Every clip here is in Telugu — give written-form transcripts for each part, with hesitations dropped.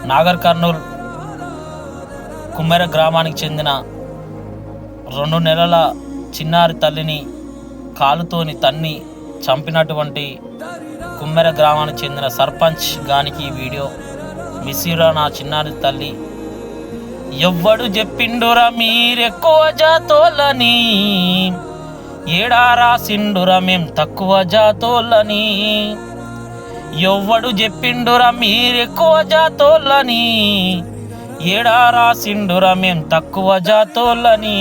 నాగర్ కర్నూల్ కుమ్మెర గ్రామానికి చెందిన 2 నెలల చిన్నారి తల్లిని కాలుతోని తన్ని చంపినటువంటి కుమ్మెర గ్రామానికి చెందిన సర్పంచ్ గానికి ఈ వీడియో. మిస్సిరా నా చిన్నారి తల్లి. ఎవ్వడు చెప్పిండురా మీరెక్కువ జాతోళ్ళని, ఏడారా సిండురా మేం తక్కువ జాతోళ్ళని. ఎవ్వడు చెప్పిండురా మీరెక్కువ జాతోళ్ళని, ఏడారా సిండురా మేం తక్కువ జాతోళ్ళని.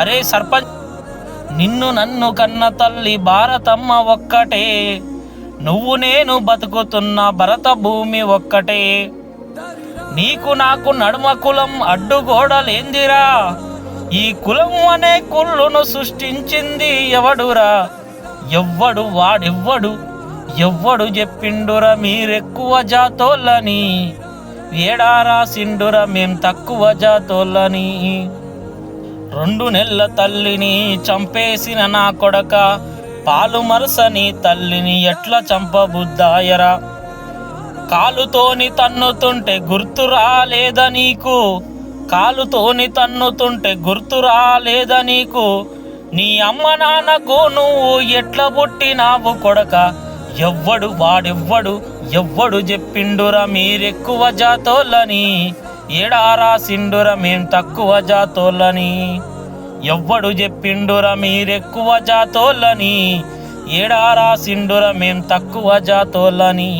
అరే సర్పంచ్, నిన్ను నన్ను కన్న తల్లి భారతమ్మ ఒక్కటే, నువ్వు నేను బతుకుతున్న భరత భూమి ఒక్కటే. నీకు నాకు నడుమ కులం అడ్డుగోడలేందిరా, ఈ కులం అనే కుళ్ళును సృష్టించింది ఎవడురా? ఎవ్వడు వాడెవ్వడు, ఎవ్వడు చెప్పిండురా మీరెక్కువ జాతోళ్ళని, ఏడారా సిండురా మేం తక్కువ జాతోళ్ళని. 2 నెలల తల్లిని చంపేసిన నా కొడక, పాలు మరుసని తల్లిని ఎట్లా చంపబుద్దాయరా? కాలుతోని తన్నుతుంటే గుర్తు రాలేదా నీకు? కాలుతోని తన్నుతుంటే గుర్తు రాలేదా నీకు? నీ అమ్మ నాన్నకు నువ్వు ఎట్లా పుట్టినావు కొడక? ఎవ్వడు వాడెవ్వడు, ఎవ్వడు చెప్పిండురా మీరెక్కువ జాతోళ్ళని, ఏడారా సిండురా మేం తక్కువ జాతోళ్ళని. ఎవ్వడు చెప్పిండురా మీరెక్కువ జాతోళ్ళని, ఏడారా సిండురా మేం తక్కువ జాతోళ్ళని.